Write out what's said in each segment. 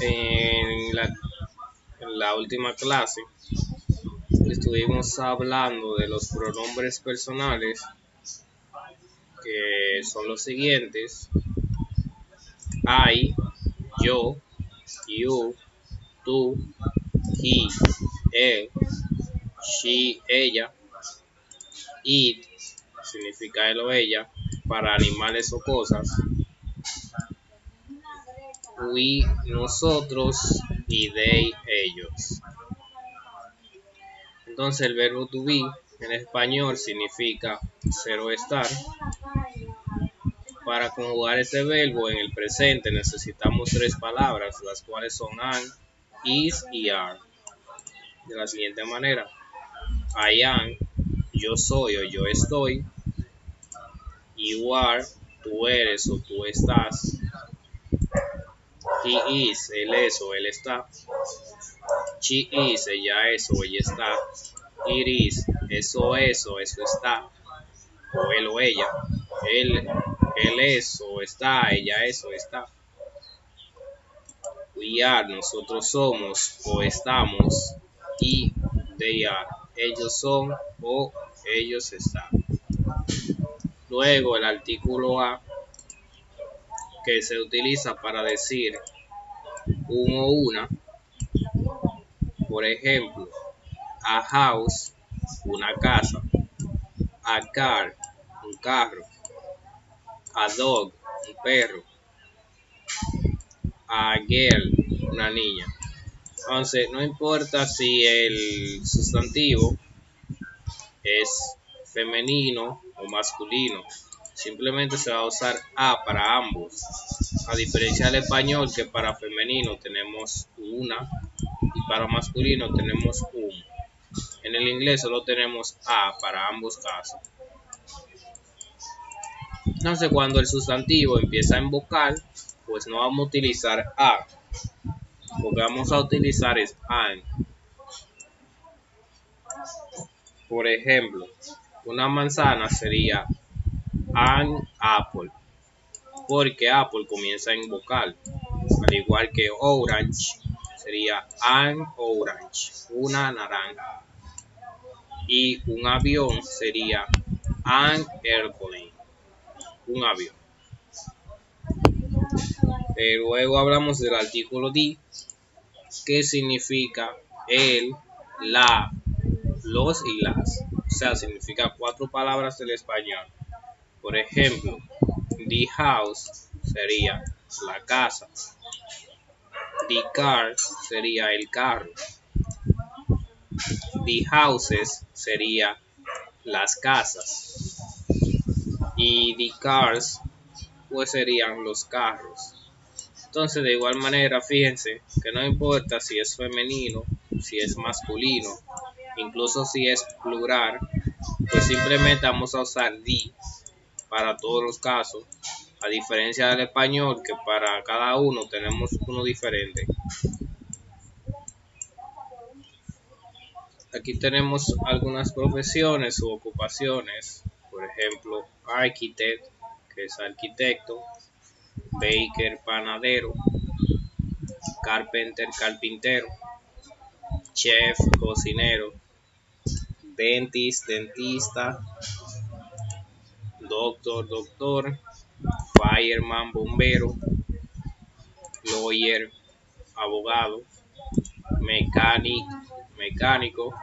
En la última clase estuvimos hablando de los pronombres personales, que son los siguientes: I, yo, you, tú, he, él, she, ella. It significa él o ella para animales o cosas. We, nosotros, y they, ellos. Entonces el verbo to be en español significa ser o estar. Para conjugar este verbo en el presente necesitamos tres palabras, las cuales son am, is y are. De la siguiente manera: I am, yo soy o yo estoy. You are, tú eres o tú estás. He is, él es o él está. She is, ella es o ella está. It is, eso es o eso está. O él o ella. Él es o está, ella es o está. We are, nosotros somos o estamos. Y they are, ellos son o ellos están. Luego el artículo a, que se utiliza para decir un o una. Por ejemplo, a house, una casa. A car, un carro. A dog, un perro. A girl, una niña. Entonces, no importa si el sustantivo es femenino o masculino, simplemente se va a usar a para ambos. A diferencia del español, que para femenino tenemos una y para masculino tenemos un. En el inglés solo tenemos a para ambos casos. Entonces, cuando el sustantivo empieza en vocal, pues no vamos a utilizar a, lo que vamos a utilizar es an. Por ejemplo, una manzana sería an apple, porque apple comienza en vocal. Al igual que orange sería an orange, una naranja. Y un avión sería an airplane, un avión. Luego hablamos del artículo the, que significa el, la, los y las. O sea, significa cuatro palabras del español. Por ejemplo, the house sería la casa. The car sería el carro. The houses sería las casas. Y the cars pues serían los carros. Entonces, de igual manera, fíjense que no importa si es femenino, si es masculino, incluso si es plural, pues simplemente vamos a usar the para todos los casos, a diferencia del español, que para cada uno tenemos uno diferente. Aquí tenemos algunas profesiones u ocupaciones, por ejemplo, architect, que es arquitecto, baker, panadero, carpenter, carpintero, chef, cocinero, dentist, dentista, doctor, doctor, fireman, bombero, lawyer, abogado, mecánico,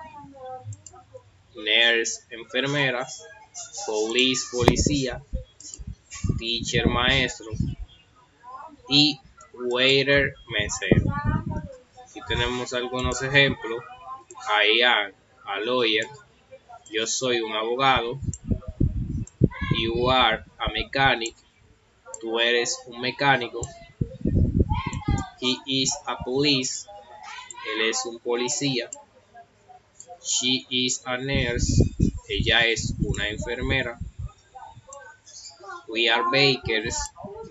nurse, enfermera, police, policía, teacher, maestro y waiter, mesero. Aquí tenemos algunos ejemplos: I am a lawyer, yo soy un abogado. You are a mechanic, tú eres un mecánico. He is a police, él es un policía. She is a nurse, ella es una enfermera. We are bakers,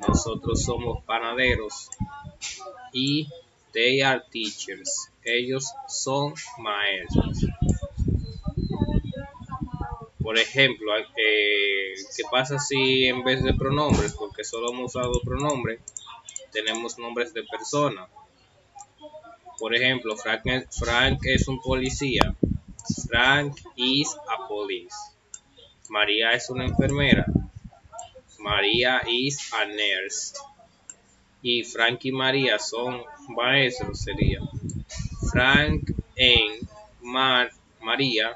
nosotros somos panaderos. Y they are teachers, ellos son maestros. Por ejemplo, ¿qué pasa si en vez de pronombres, porque solo hemos usado pronombres, tenemos nombres de personas? Por ejemplo, Frank es un policía. Frank is a police. María es una enfermera. María is a nurse. Y Frank y María son maestros, sería Frank and María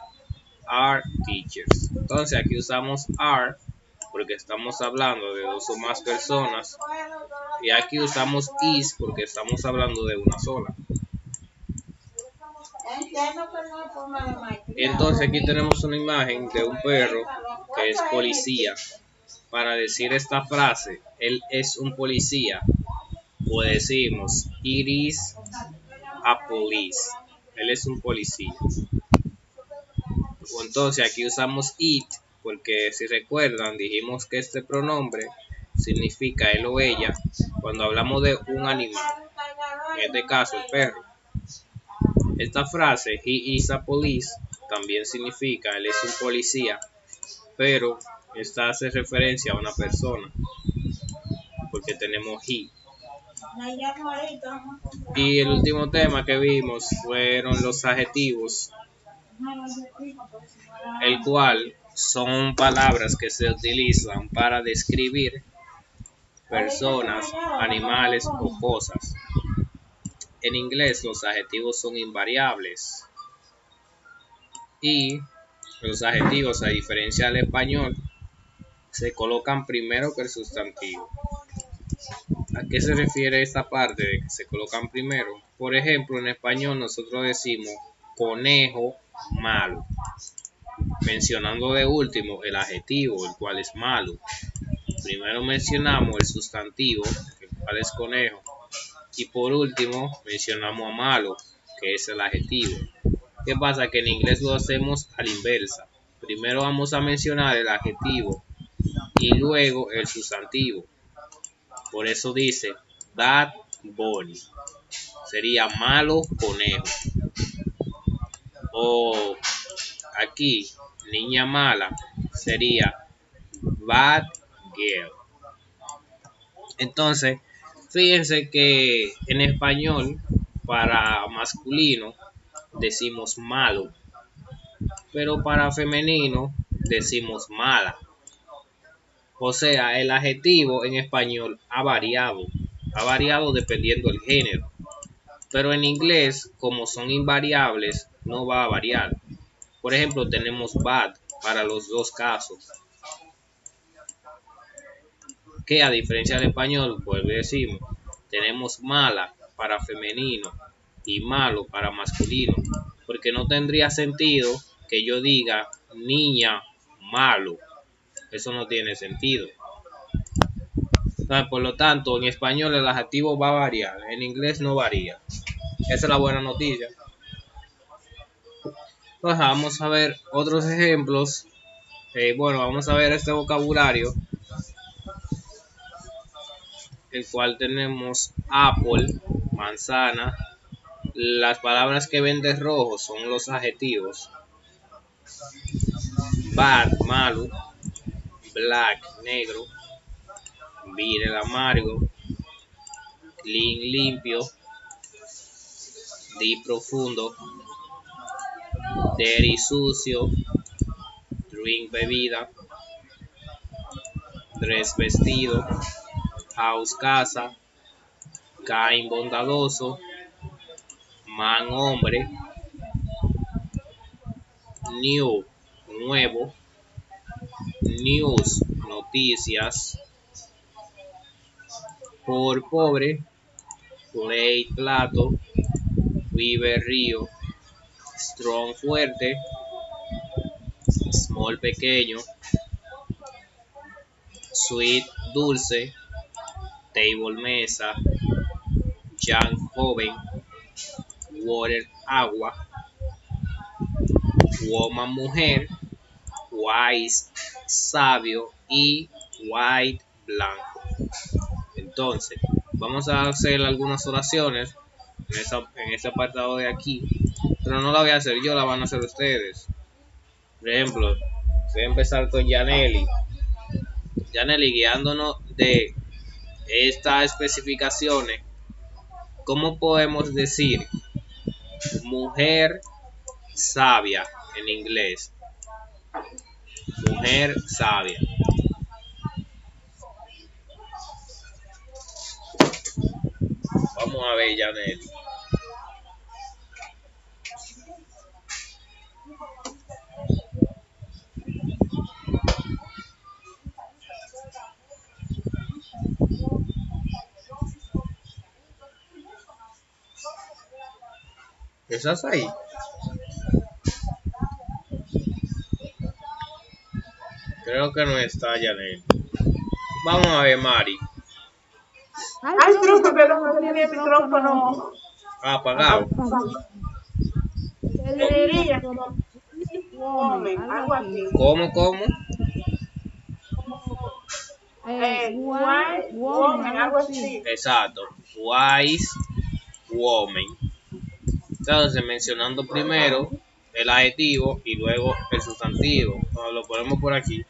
are teachers. Entonces aquí usamos are porque estamos hablando de dos o más personas. Y aquí usamos is porque estamos hablando de una sola. Entonces aquí tenemos una imagen de un perro que es policía. Para decir esta frase, él es un policía, o decimos it is a police. Él es un policía. Entonces aquí usamos it porque si recuerdan dijimos que este pronombre significa él o ella cuando hablamos de un animal, en este caso el perro. Esta frase he is a police también significa él es un policía, pero esta hace referencia a una persona porque tenemos he. Y el último tema que vimos fueron los adjetivos, el cual son palabras que se utilizan para describir personas, animales o cosas. En inglés los adjetivos son invariables y los adjetivos, a diferencia del español, se colocan primero que el sustantivo. ¿A qué se refiere esta parte de que se colocan primero? Por ejemplo, en español nosotros decimos conejo malo, mencionando de último el adjetivo, el cual es malo. Primero mencionamos el sustantivo, el cual es conejo, y por último mencionamos a malo, que es el adjetivo. ¿Qué pasa? Que en inglés lo hacemos a la inversa. Primero vamos a mencionar el adjetivo y luego el sustantivo. Por eso dice bad bunny, sería malo conejo. O aquí, niña mala, sería bad girl. Entonces, fíjense que en español, para masculino, decimos malo, pero para femenino, decimos mala. O sea, el adjetivo en español ha variado dependiendo del género. Pero en inglés, como son invariables, no va a variar. Por ejemplo, tenemos bad para los dos casos. Que a diferencia del español, pues decimos, tenemos mala para femenino y malo para masculino. Porque no tendría sentido que yo diga niña malo. Eso no tiene sentido. Entonces, por lo tanto, en español el adjetivo va a variar, en inglés no varía. Esa es la buena noticia. Entonces, vamos a ver otros ejemplos. Vamos a ver este vocabulario, el cual tenemos apple, manzana. Las palabras que ven de rojo son los adjetivos. Bad, malo. Black, negro. Bitter, amargo. Clean, limpio. Deep, profundo. Dirty, sucio. Drink, bebida. Dress, vestido. House, casa. Kind, bondadoso. Man, hombre. New, nuevo. News, noticias. Por, pobre. Plate, plato. River, río. Strong, fuerte. Small, pequeño. Sweet, dulce. Table, mesa. Young, joven. Water, agua. Woman, mujer. Wise, sabio. Y white, blanco. Entonces, vamos a hacer algunas oraciones en este apartado de aquí, pero no la voy a hacer yo, la van a hacer ustedes. Por ejemplo, Voy a empezar con Yaneli. Yaneli, guiándonos de estas especificaciones, ¿cómo podemos decir mujer sabia en inglés? Mujer sabia. Vamos a ver, Yaneli. ¿Estás ahí? Creo que no está, Yaneli. Vamos a ver, Mari. Ay, truco, que no tenía el micrófono Apagado. Te diría woman, algo así. ¿Cómo? White woman, algo así. Exacto. Wise woman. Entonces, mencionando primero el adjetivo y luego el sustantivo. Cuando lo ponemos por aquí.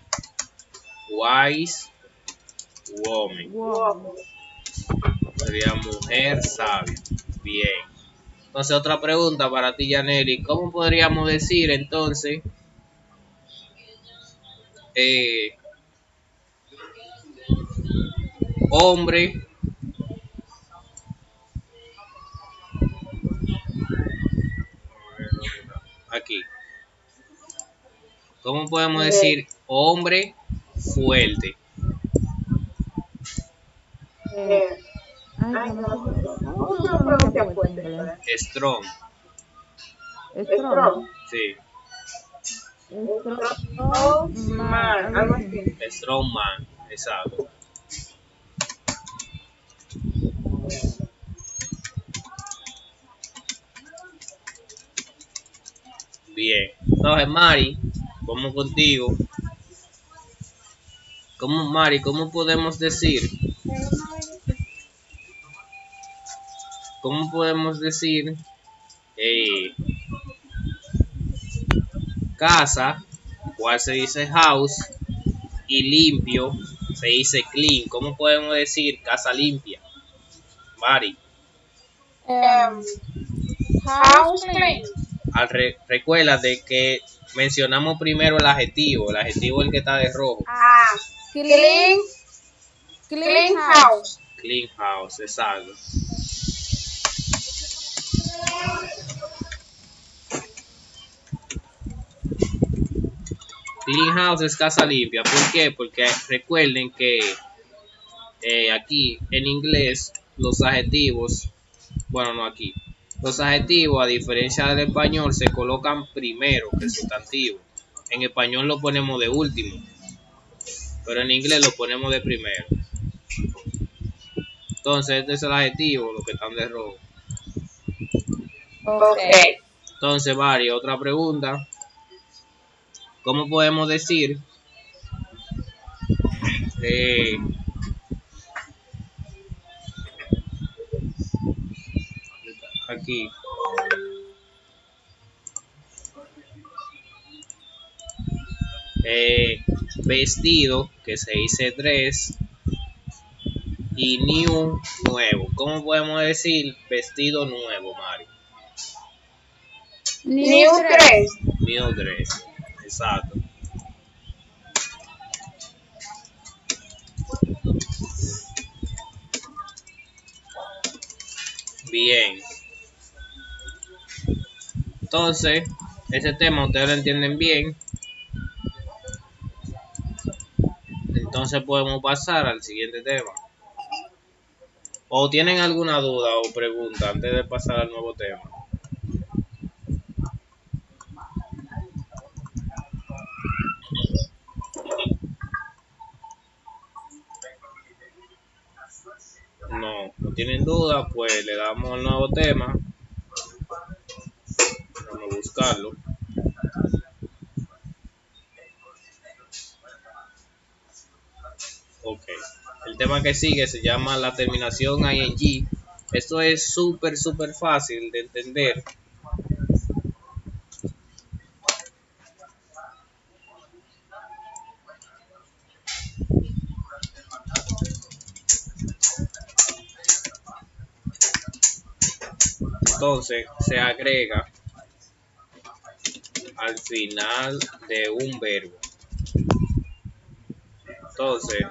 Wise woman. Sería mujer sabia. Bien. Entonces, otra pregunta para ti, Yaneli. ¿Cómo podríamos decir entonces hombre? Aquí. ¿Cómo podemos decir hombre fuerte? ¿Cómo se pronuncia fuerte? Strong. Strong. Sí. Strong man, algo así. Strong man. Exacto. Bien. Entonces, Mari, vamos contigo. Mari, cómo podemos decir? ¿Cómo podemos decir casa? ¿Cuál se dice house? Y limpio se dice clean. ¿Cómo podemos decir casa limpia? Mari. House clean. Recuerda de que mencionamos primero el adjetivo es el que está de rojo. Clean house. Clean house, exacto. Clean house es casa limpia. ¿Por qué? Porque recuerden que aquí en inglés los adjetivos, bueno, no aquí, los adjetivos a diferencia del español se colocan primero que el sustantivo. En español lo ponemos de último, pero en inglés lo ponemos de primero. Entonces este es el adjetivo, los que están de rojo. Okay. Entonces, Mari, otra pregunta. ¿Cómo podemos decir aquí vestido, que se dice dress, y new, nuevo? ¿Cómo podemos decir vestido nuevo, Mari? New dress. New dress, exacto. Bien. Entonces, ese tema ustedes lo entienden bien. Entonces podemos pasar al siguiente tema. ¿O tienen alguna duda o pregunta antes de pasar al nuevo tema? No tienen duda, pues le damos al nuevo tema. Vamos a buscarlo. Ok. El tema que sigue se llama la terminación ing. Esto es súper fácil de entender. entonces se agrega al final de un verbo. Entonces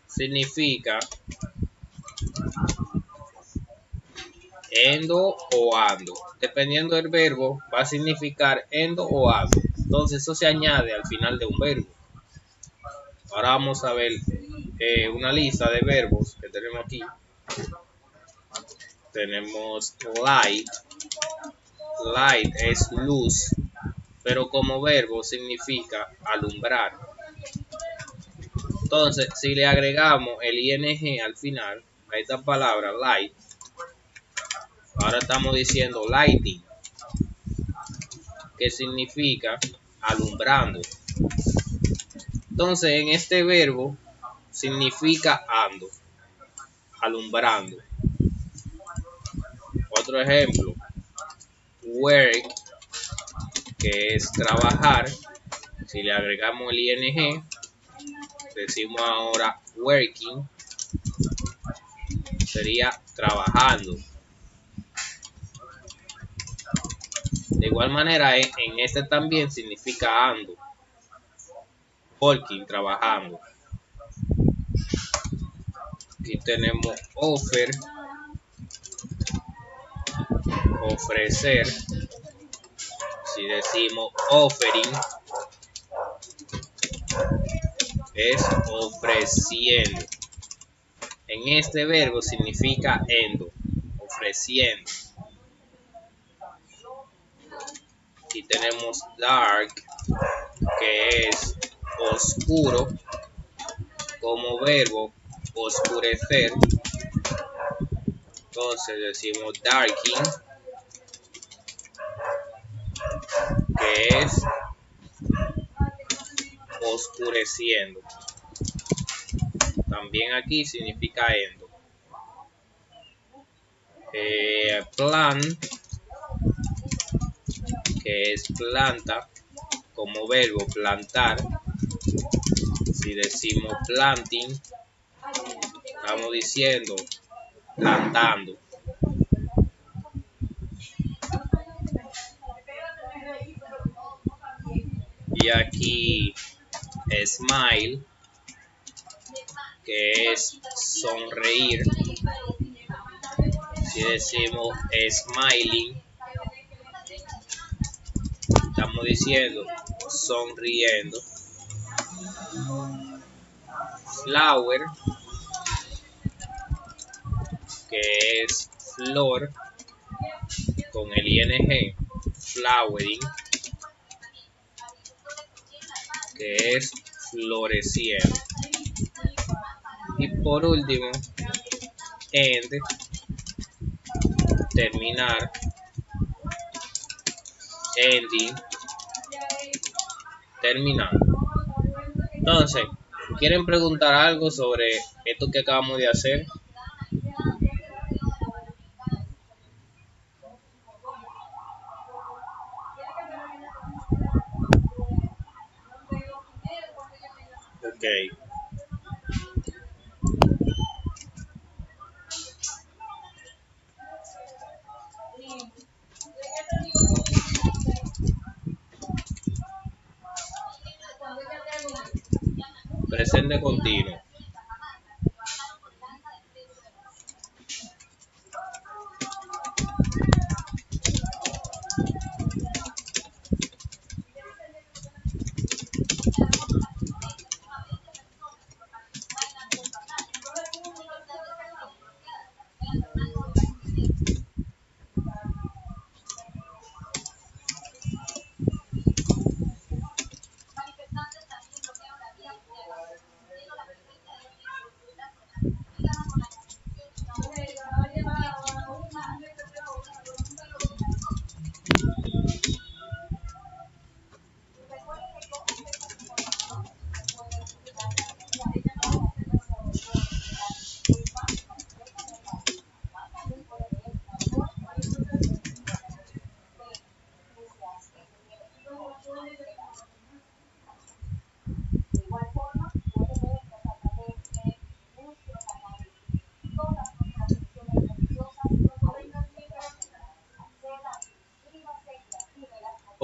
significa endo o ando. Dependiendo del verbo, va a significar endo o ando. Entonces eso se añade al final de un verbo. Ahora vamos a ver una lista de verbos que tenemos aquí. Tenemos light. Light es luz, pero como verbo significa alumbrar. Entonces, si le agregamos el ing al final a esta palabra light, ahora estamos diciendo lighting, que significa alumbrando. Entonces, en este verbo significa ando, alumbrando. Otro ejemplo, work, que es trabajar. Si le agregamos el ing, decimos ahora working, sería trabajando. De igual manera, en este también significa ando, working, trabajando. Aquí tenemos offer, ofrecer. Si decimos offering, es ofreciendo. En este verbo significa endo, ofreciendo. Aquí tenemos dark, que es oscuro, como verbo oscurecer. Entonces decimos darking, que es oscureciendo. También aquí significa endo. Plan, que es planta, como verbo plantar. Si decimos planting, estamos diciendo plantando. Y aquí smile, que es sonreír. Si decimos smiling, estamos diciendo sonriendo. Flower, que es flor, con el ing, flowering, que es floreciendo. Y por último, end, terminar, ending, terminando. Entonces, ¿quieren preguntar algo sobre esto que acabamos de hacer? Ok. Presente continuo.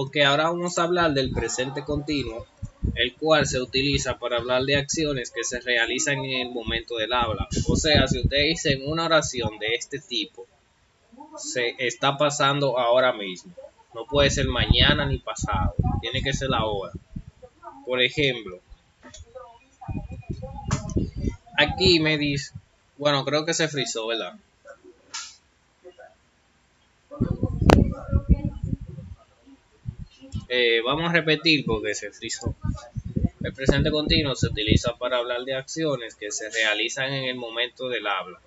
Ok, ahora vamos a hablar del presente continuo, el cual se utiliza para hablar de acciones que se realizan en el momento del habla. O sea, si ustedes dicen una oración de este tipo, se está pasando ahora mismo. No puede ser mañana ni pasado, tiene que ser ahora. Por ejemplo, aquí me dice, bueno, creo que se frizó, ¿verdad? Vamos a repetir porque se frizó. El presente continuo se utiliza para hablar de acciones que se realizan en el momento del habla.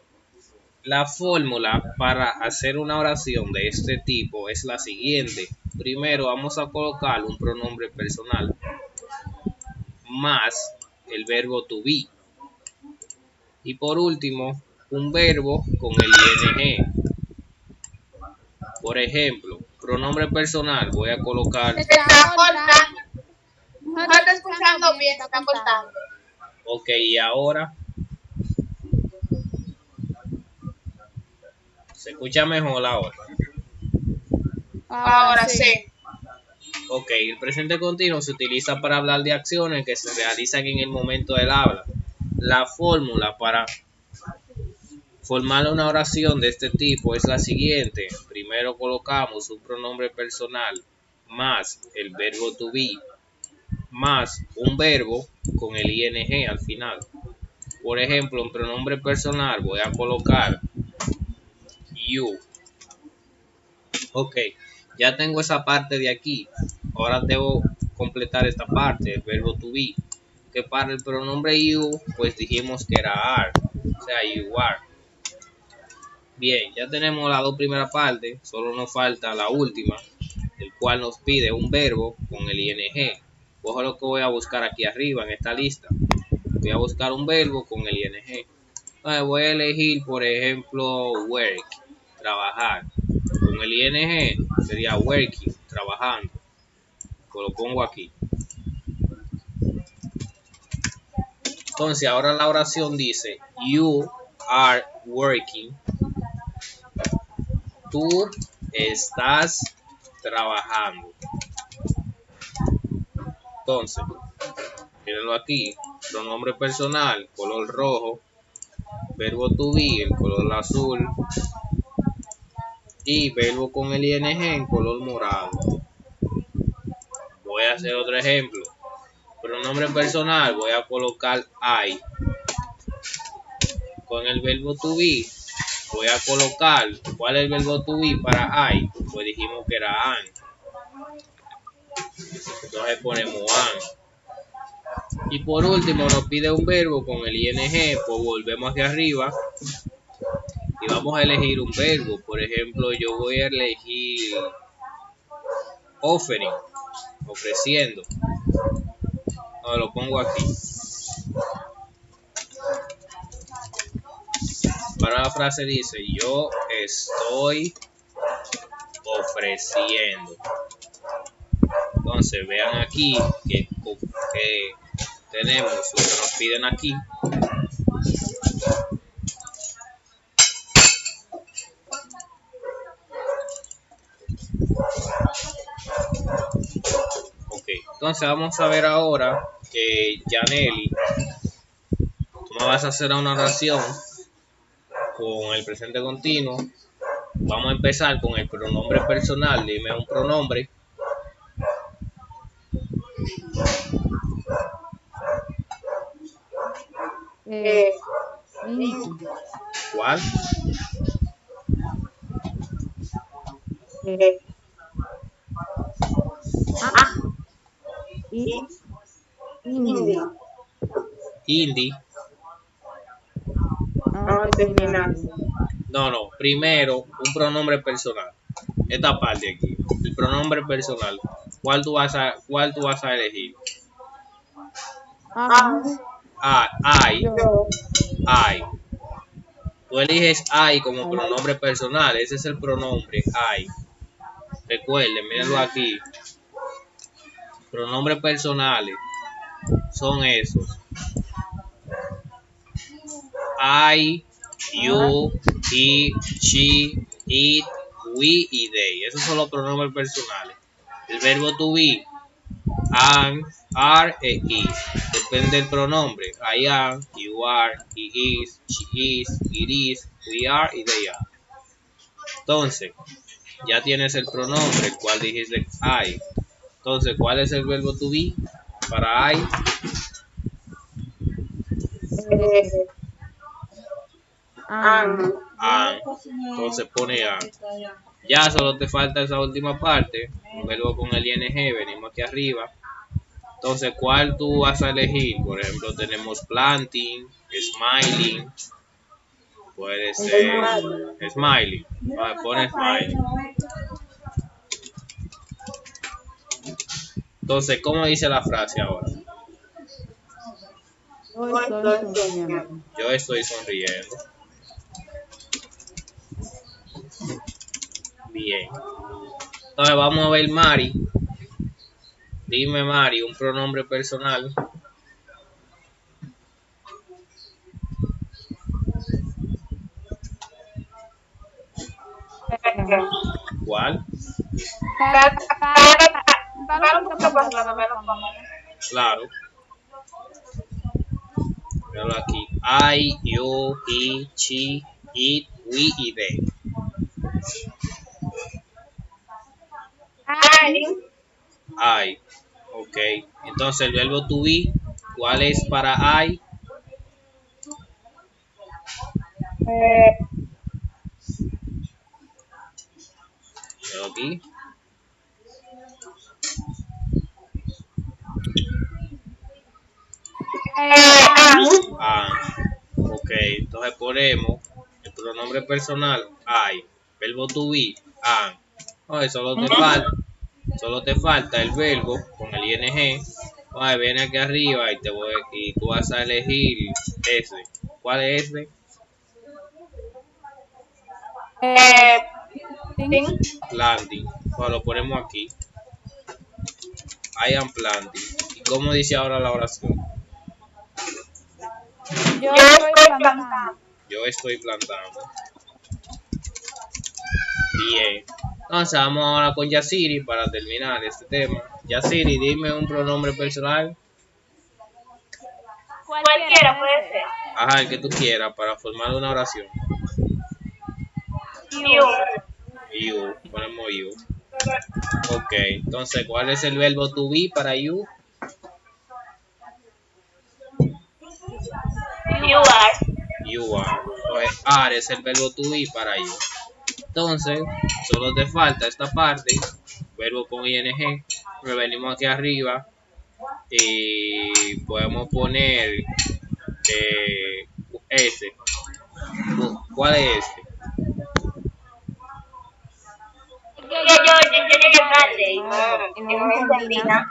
La fórmula para hacer una oración de este tipo es la siguiente. Primero vamos a colocar un pronombre personal más el verbo to be. Y por último, un verbo con el ing. Por ejemplo, pronombre personal, voy a colocar. Se está cortando. No No te está estoy escuchando escuchando bien, bien, se se está está cortando. cortando. Ok, y ahora se escucha mejor ahora. Ahora sí. Ok, el presente continuo se utiliza para hablar de acciones que se realizan en el momento del habla. La fórmula para formar una oración de este tipo es la siguiente. Primero colocamos un pronombre personal más el verbo to be más un verbo con el ing al final. Por ejemplo, en pronombre personal voy a colocar you. Ok, ya tengo esa parte de aquí. Ahora debo completar esta parte, el verbo to be. Que para el pronombre you, pues dijimos que era are. O sea, you are. Bien, ya tenemos las dos primeras partes. Solo nos falta la última, el cual nos pide un verbo con el ing. Ojo lo que voy a buscar aquí arriba en esta lista. Voy a buscar un verbo con el ing. Entonces voy a elegir, por ejemplo, work, trabajar. Con el ing sería working, trabajando. Pues lo pongo aquí. Entonces ahora la oración dice, you are working. Tú estás trabajando. Entonces, mírenlo aquí. Pronombre personal, color rojo. Verbo to be, el color azul. Y verbo con el ing en color morado. Voy a hacer otro ejemplo. Pronombre personal, voy a colocar I. Con el verbo to be, voy a colocar, ¿cuál es el verbo to be para I? Pues dijimos que era an. Entonces ponemos an. Y por último nos pide un verbo con el ing, pues volvemos hacia arriba y vamos a elegir un verbo. Por ejemplo, yo voy a elegir offering, ofreciendo. No, lo pongo aquí. Para la frase dice, yo estoy ofreciendo. Entonces vean aquí que tenemos lo que nos piden aquí. Ok, entonces vamos a ver ahora que Janely, tú me vas a hacer una oración con el presente continuo. Vamos a empezar con el pronombre personal. Dime un pronombre. ¿Cuál? Indie. Indie. Terminando. No, primero un pronombre personal. Esta parte aquí, el pronombre personal. ¿Cuál tú vas a elegir? I. Yo. I. Tú eliges I como pronombre personal. Ese es el pronombre I. Recuerden, mírenlo aquí. Pronombres personales son esos. I, you, he, she, it, we y they. Esos son los pronombres personales. El verbo to be, am, are e is. Depende del pronombre. I am, you are, he is, she is, it is, we are y they are. Entonces, ya tienes el pronombre, el cual dijiste I. Entonces, ¿cuál es el verbo to be para I? Am. Am. Entonces pone am. Ya solo te falta esa última parte, un verbo con el ing, venimos aquí arriba. Entonces, ¿cuál tú vas a elegir? Por ejemplo, tenemos planting, smiling, puede ser smiling. Pone smiling. Entonces, ¿cómo dice la frase ahora? Yo estoy sonriendo. Yo estoy sonriendo. Bien. Entonces, vamos a ver Mari. Dime, Mari, un pronombre personal. ¿Cuál? Para un poquito más claro, Claro. Míralo aquí. I, you, he, she, it, we y they. I. Ok. Entonces el verbo to be, ¿cuál es para I? Míralo aquí. Ok. Entonces ponemos el pronombre personal I. Verbo to be, am. Oye, solo te falta el verbo con el ing. Oye, viene aquí arriba y tú vas a elegir ese. ¿Cuál es ese? Planting. Pues lo ponemos aquí. I am planting. ¿Y cómo dice ahora la oración? Yo estoy plantando. Yo estoy plantando. Bien. Entonces vamos ahora con Yasiri para terminar este tema. Yasiri, dime un pronombre personal. Cualquiera puede ser. Ajá, el que tú quieras para formar una oración. You. Ponemos you. Ok. Entonces, ¿cuál es el verbo to be para you? You are. Entonces, are es el verbo to be para you. Entonces, solo te falta esta parte, verbo con ing. Venimos aquí arriba y podemos poner este. ¿Cuál es este? Yo llegué tarde y no entendí nada.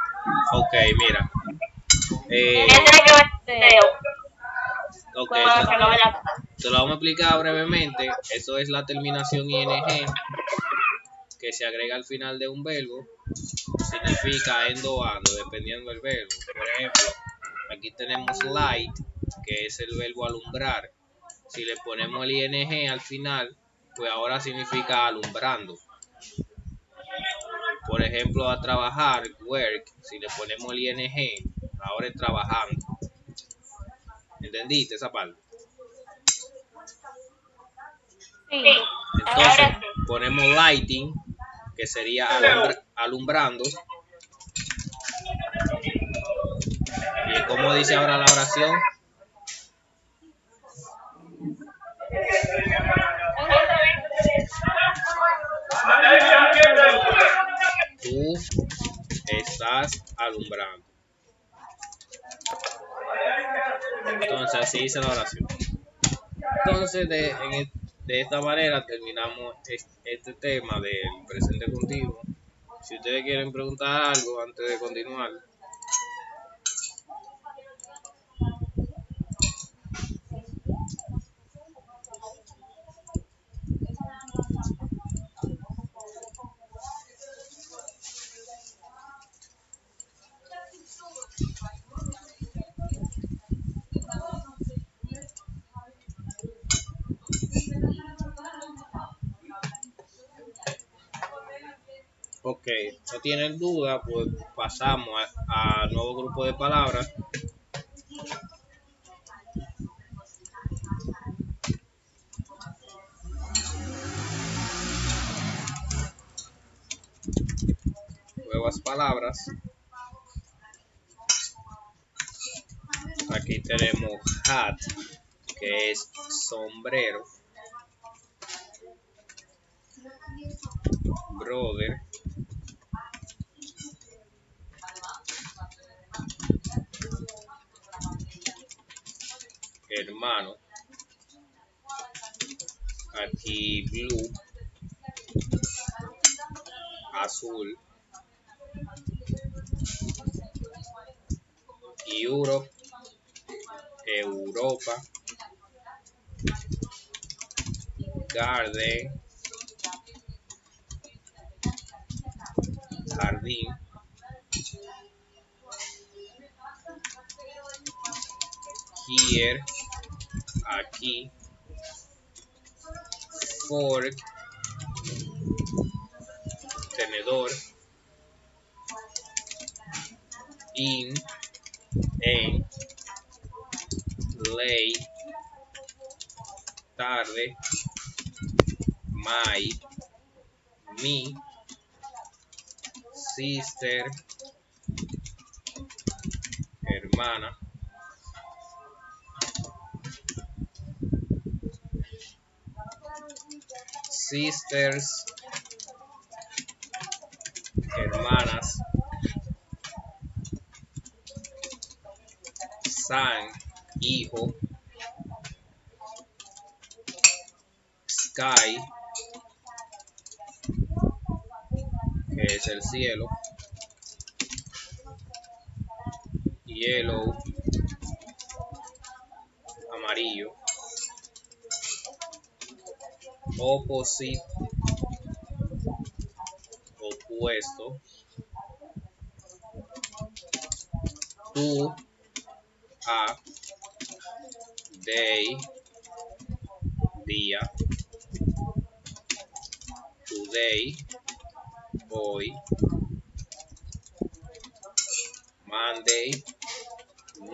Ok, mira. Ok, te lo vamos a explicar brevemente. Eso es la terminación ing que se agrega al final de un verbo. Significa endo o ando, dependiendo del verbo. Por ejemplo, aquí tenemos light, que es el verbo alumbrar. Si le ponemos el ing al final, pues ahora significa alumbrando. Por ejemplo, a trabajar, work, si le ponemos el ing, ahora es trabajando. ¿Entendiste esa parte? Sí. Entonces ponemos lighting, que sería alumbrando. ¿Y cómo dice ahora la oración? Tú estás alumbrando. Entonces así dice la oración. Entonces de esta manera terminamos este tema del presente continuo. Si ustedes quieren preguntar algo antes de continuar. Ok, no tienen duda, pues pasamos a nuevo grupo de palabras. Nuevas palabras. Aquí tenemos hat, que es sombrero. Brother, hermano. Aquí blue, azul. Europe, Europa. Garden, jardín. Here, aquí. Fork, tenedor. In, en. Late, tarde. My, me. Sister, hermana. Sisters, hermanas. Son, hijo. Sky, que es el cielo. Yellow, amarillo. Opposite, opuesto. To, a. Day, día. Today, hoy. Monday,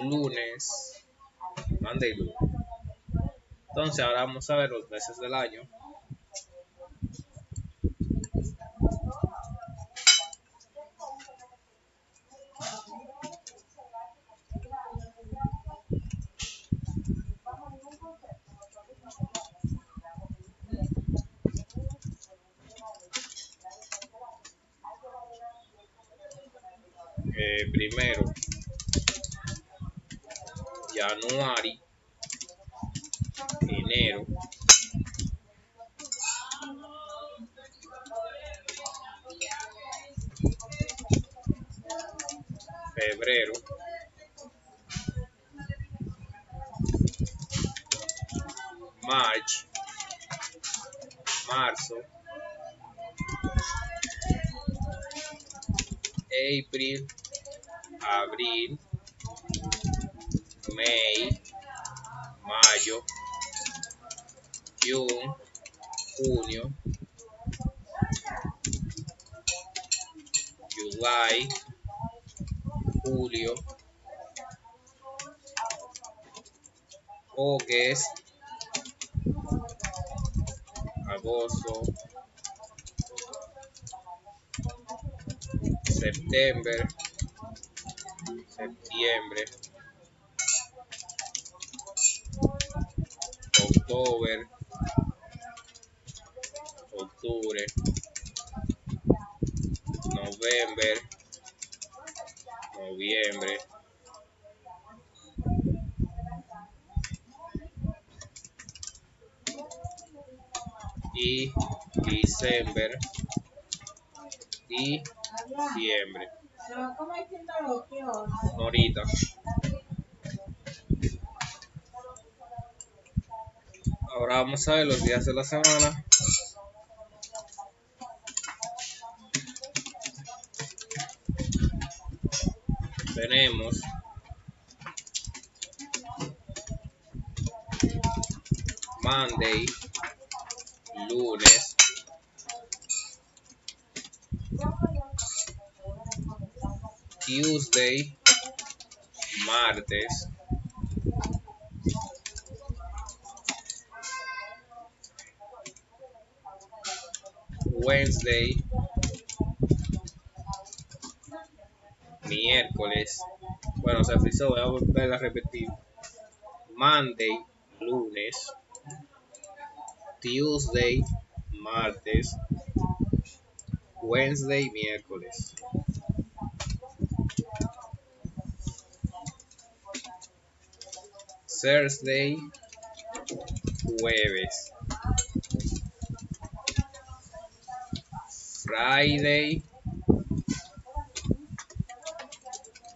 lunes. Monday, lunes. Entonces ahora vamos a ver los meses del año. Primero, January, enero. Febrero, March, marzo. April, abril. May, mayo. June, junio. July, julio. August, agosto. September, septiembre. October, octubre. November, noviembre. Y December y diciembre. Ahorita. Ahora vamos a ver los días de la semana. Tenemos Monday, lunes. Tuesday, martes. Wednesday, miércoles. Bueno, se frizó, voy a volver a repetir. Monday, lunes. Tuesday, martes. Wednesday, miércoles. Thursday, jueves. Friday,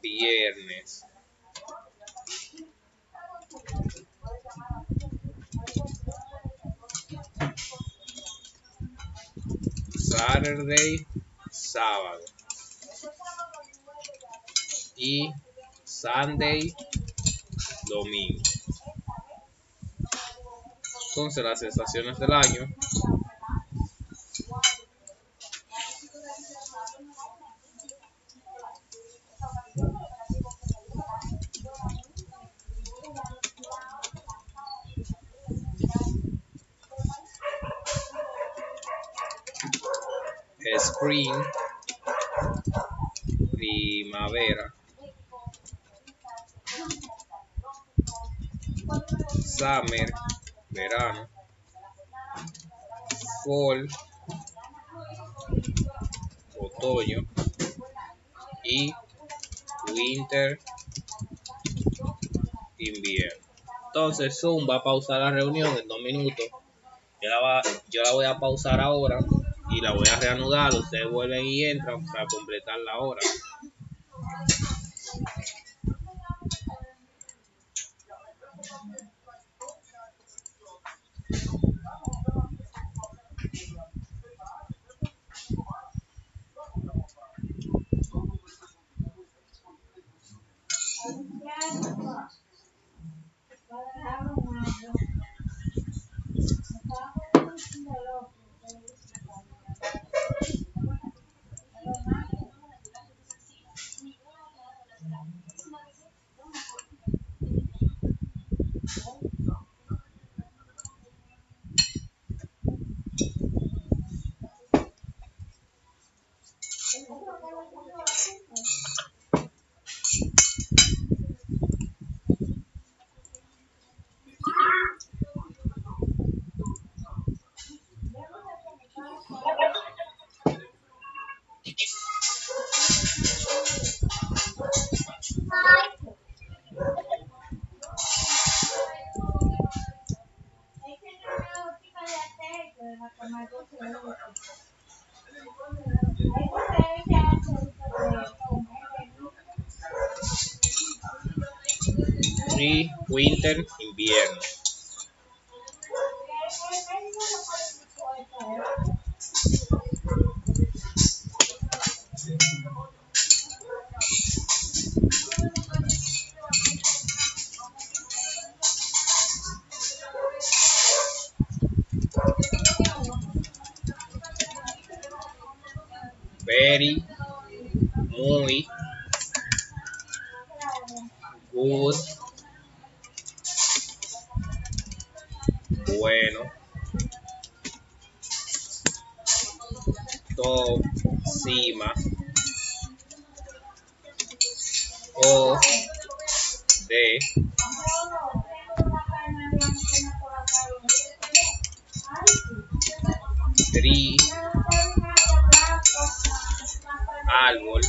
viernes. Saturday, sábado. Y Sunday, domingo. Entonces las estaciones del año es Spring, primavera. Summer, verano. Fall, otoño. Y winter, invierno. Entonces Zoom va a pausar la reunión en 2 minutos. Yo la voy a pausar ahora y la voy a reanudar. Ustedes vuelven y entran para completar la hora. Y winter, invierno. Very, muy, good, bueno, top, cima, o, de, tree, árbol,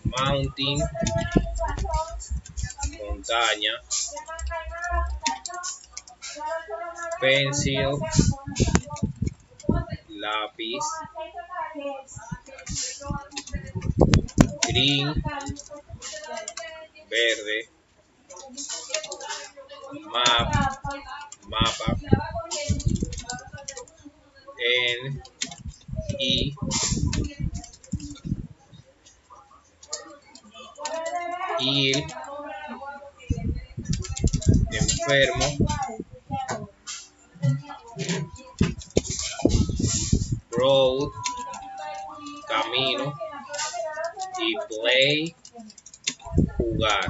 mountain, montaña, pencil, lápiz, green, verde, map, mapa, N, I, ill, enfermo, road, camino, y play, jugar.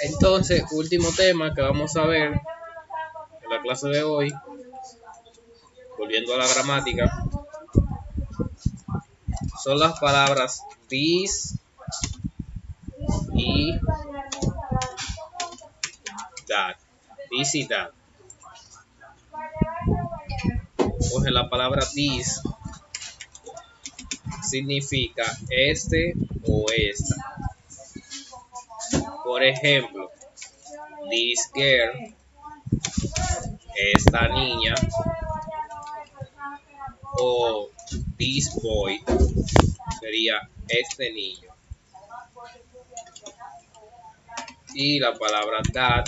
Entonces, último tema que vamos a ver en la clase de hoy, volviendo a la gramática, son las palabras this y that. This y that. Coge la palabra this, significa este o esta. Por ejemplo, this girl, esta niña, o this boy, sería este niño. Y la palabra that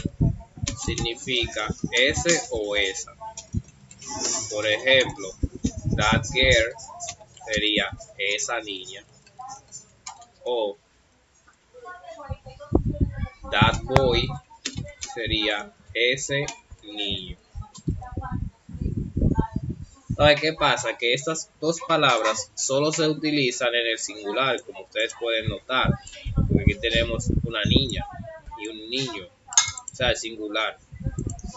significa ese o esa. Por ejemplo, that girl sería esa niña, o that boy sería ese niño. ¿Sabe qué pasa? Que estas dos palabras solo se utilizan en el singular, como ustedes pueden notar, porque aquí tenemos una niña y un niño, o sea, el singular,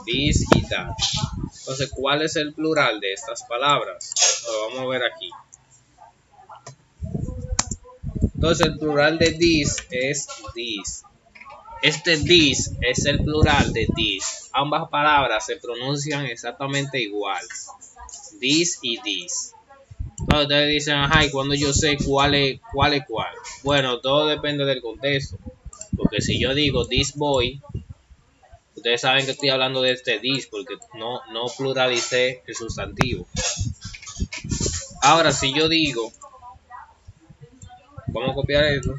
this y that. Entonces, ¿cuál es el plural de estas palabras? Lo vamos a ver aquí. Entonces, el plural de this es this. Este this es el plural de this. Ambas palabras se pronuncian exactamente igual. This y this. Entonces ustedes dicen, ajá, ¿y cuando yo sé cuál es cuál? Bueno, todo depende del contexto. Porque si yo digo this boy, ustedes saben que estoy hablando de este this porque no pluralicé el sustantivo. Ahora, si yo digo, vamos a copiar esto,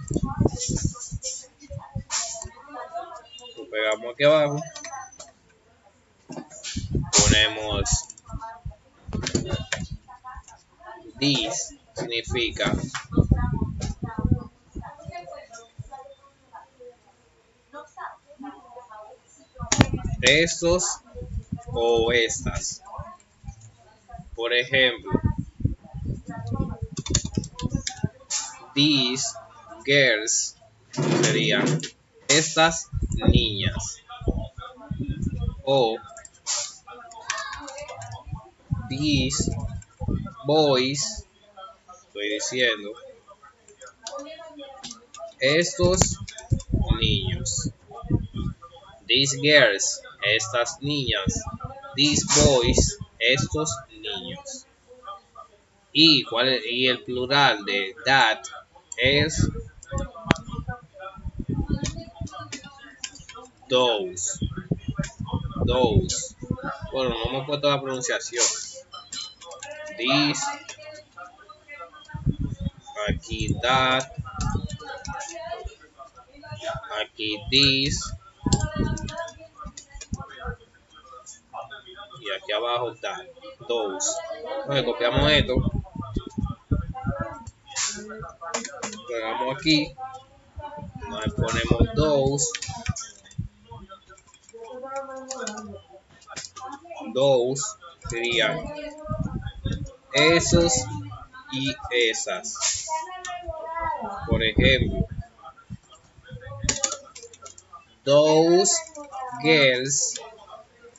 lo pegamos aquí abajo, ponemos this, significa estos o estas. Por ejemplo, these girls serían estas niñas, o these boys, estoy diciendo, estos niños. These girls, estas niñas. These boys, estos niños. Y el plural de that es those. Those. Bueno, no hemos puesto la pronunciación. This. Aquí that. Aquí this. Y aquí abajo that. Those. Entonces copiamos esto. Pegamos aquí. Nos ponemos those. Those serían esos y esas. Por ejemplo, those girls,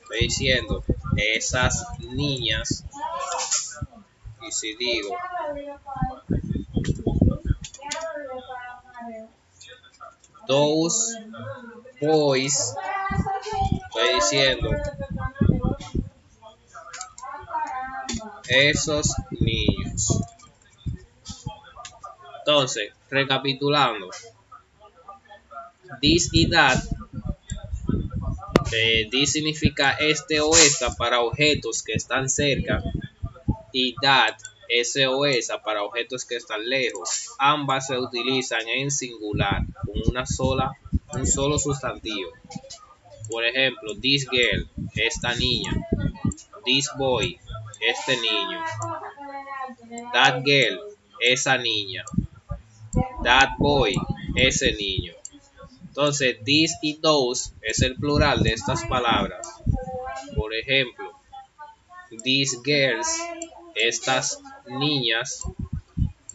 estoy diciendo esas niñas. Y si digo those boys, estoy diciendo esos niños. Entonces, recapitulando, this y that, this significa este o esta para objetos que están cerca, y that, ese o esa para objetos que están lejos. Ambas se utilizan en singular, con un solo sustantivo. Por ejemplo, this girl, esta niña. This boy, este niño. That girl, esa niña. That boy, ese niño. Entonces, this y those es el plural de estas palabras. Por ejemplo, these girls, estas niñas,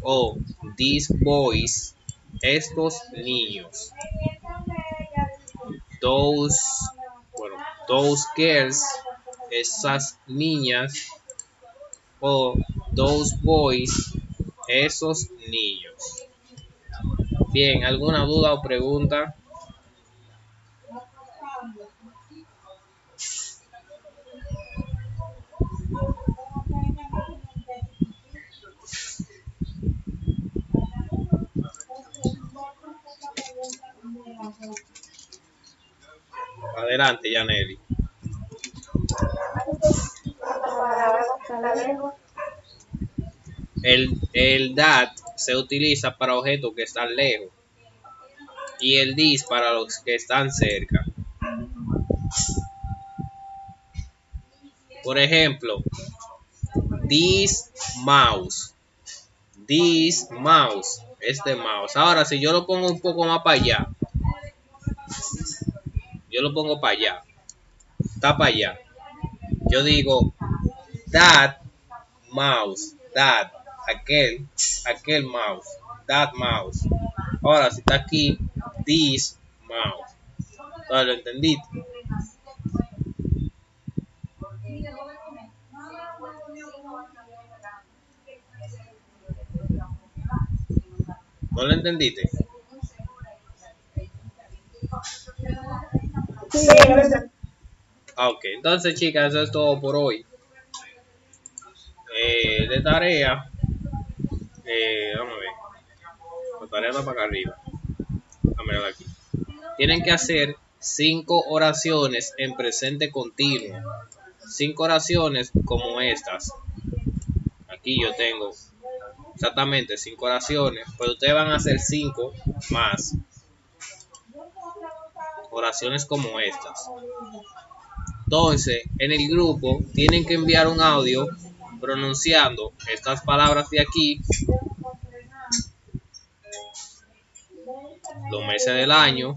o these boys, estos niños. Those, bueno, those girls, esas niñas, o those boys, esos niños. Bien, ¿alguna duda o pregunta? Adelante, Yaneli. La palabra está lejos. El that se utiliza para objetos que están lejos y el this para los que están cerca. Por ejemplo, this mouse, este mouse. Ahora, si yo lo pongo un poco más para allá, yo lo pongo para allá, está para allá. Yo digo that mouse, that, aquel mouse, that mouse. Ahora, si está aquí, this mouse. ¿Lo entendiste? ¿No lo entendiste? Sí, Ok, entonces chicas, eso es todo por hoy. De tarea, vamos a ver. La tarea está para acá arriba. Vamos a ver aquí. Tienen que hacer 5 oraciones en presente continuo. 5 oraciones como estas. Aquí yo tengo exactamente 5 oraciones, pero ustedes van a hacer 5 más. Oraciones como estas. Entonces, en el grupo tienen que enviar un audio pronunciando estas palabras de aquí, los meses del año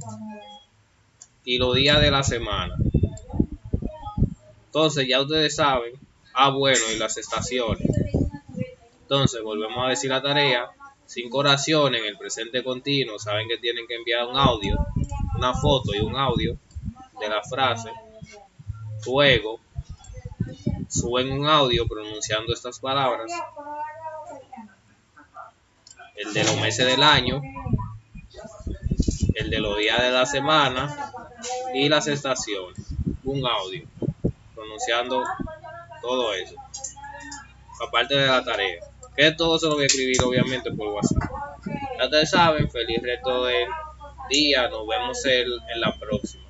y los días de la semana. Entonces, ya ustedes saben, bueno, y las estaciones. Entonces, volvemos a decir la tarea. 5 oraciones en el presente continuo. Saben que tienen que enviar un audio, una foto y un audio de la frase. Luego, suben un audio pronunciando estas palabras. El de los meses del año, el de los días de la semana y las estaciones. Un audio pronunciando todo eso. Aparte de la tarea. Que todo se lo voy a escribir obviamente por WhatsApp. Ya ustedes saben, feliz resto del día. Nos vemos en la próxima.